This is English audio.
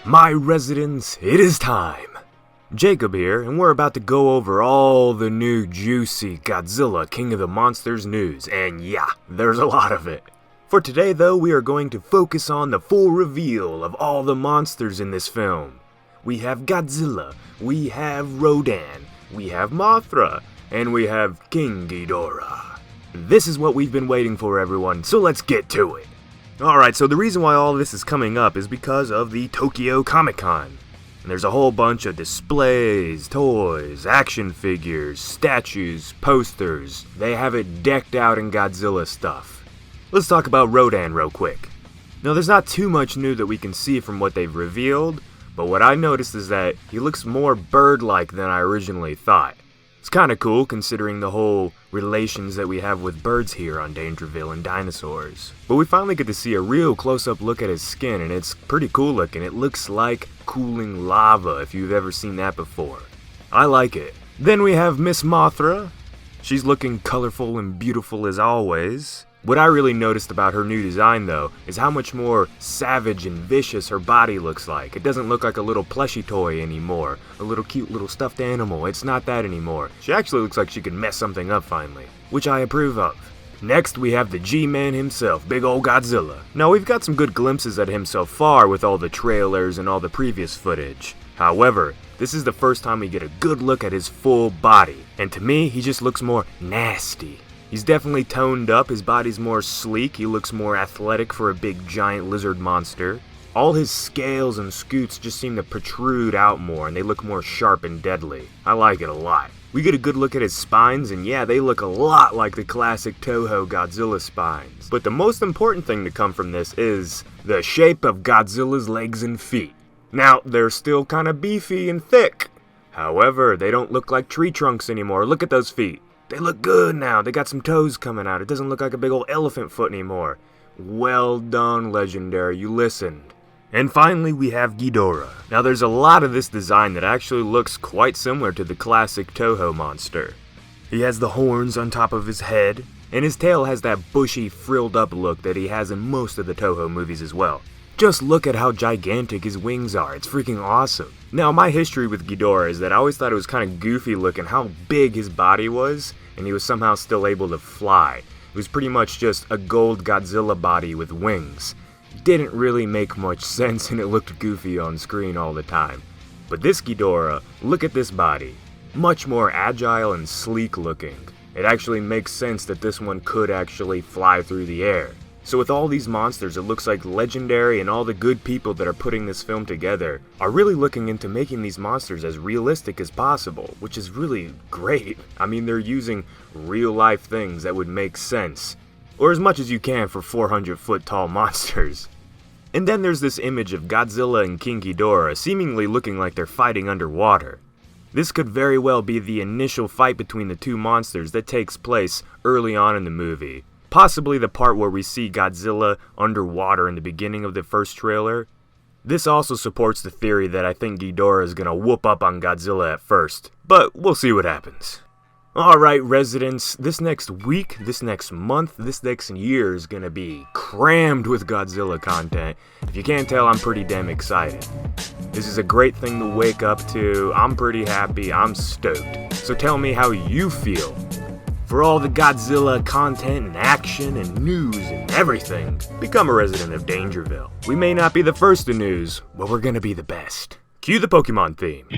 My residents, it is time. Jacob here, and we're about to go over all the new juicy Godzilla King of the Monsters news, and yeah, there's a lot of it. For today though, we are going to focus on the full reveal of all the monsters in this film. We have Godzilla, we have Rodan, we have Mothra, and we have King Ghidorah. This is what we've been waiting for, everyone, so let's get to it. Alright, so the reason why all this is coming up is because of the Tokyo Comic-Con. And there's a whole bunch of displays, toys, action figures, statues, posters. They have it decked out in Godzilla stuff. Let's talk about Rodan real quick. Now, there's not too much new that we can see from what they've revealed, but what I noticed is that he looks more bird-like than I originally thought. It's kinda cool considering the whole relations that we have with birds here on Dangerville and dinosaurs. But we finally get to see a real close-up look at his skin, and it's pretty cool looking. It looks like cooling lava if you've ever seen that before. I like it. Then we have Miss Mothra. She's looking colorful and beautiful as always. What I really noticed about her new design though is how much more savage and vicious her body looks like. It doesn't look like a little plushy toy anymore, a little cute little stuffed animal. It's not that anymore. She actually looks like she could mess something up finally, which I approve of. Next we have the G-Man himself, big ol' Godzilla. Now we've got some good glimpses at him so far with all the trailers and all the previous footage. However, this is the first time we get a good look at his full body, and to me he just looks more nasty. He's definitely toned up, his body's more sleek, he looks more athletic for a big giant lizard monster. All his scales and scutes just seem to protrude out more and they look more sharp and deadly. I like it a lot. We get a good look at his spines and yeah, they look a lot like the classic Toho Godzilla spines. But the most important thing to come from this is the shape of Godzilla's legs and feet. Now, they're still kinda beefy and thick. However, they don't look like tree trunks anymore. Look at those feet. They look good now. They got some toes coming out. It doesn't look like a big old elephant foot anymore. Well done, Legendary. You listened. And finally, we have Ghidorah. Now, there's a lot of this design that actually looks quite similar to the classic Toho monster. He has the horns on top of his head, and his tail has that bushy, frilled up look that he has in most of the Toho movies as well. Just look at how gigantic his wings are. It's freaking awesome. Now, my history with Ghidorah is that I always thought it was kind of goofy looking how big his body was, and he was somehow still able to fly. It was pretty much just a gold Godzilla body with wings. It didn't really make much sense, and it looked goofy on screen all the time. But this Ghidorah, look at this body. Much more agile and sleek looking. It actually makes sense that this one could actually fly through the air. So with all these monsters, it looks like Legendary and all the good people that are putting this film together are really looking into making these monsters as realistic as possible, which is really great. I mean, they're using real-life things that would make sense, or as much as you can for 400-foot-tall monsters. And then there's this image of Godzilla and King Ghidorah seemingly looking like they're fighting underwater. This could very well be the initial fight between the two monsters that takes place early on in the movie. Possibly the part where we see Godzilla underwater in the beginning of the first trailer. This also supports the theory that I think Ghidorah is gonna whoop up on Godzilla at first, but we'll see what happens. Alright residents, this next week, this next month, this next year is gonna be crammed with Godzilla content. If you can't tell, I'm pretty damn excited. This is a great thing to wake up to, I'm pretty happy, I'm stoked. So tell me how you feel. For all the Godzilla content and action and news and everything, become a resident of Dangerville. We may not be the first in news, but we're gonna be the best. Cue the Pokemon theme.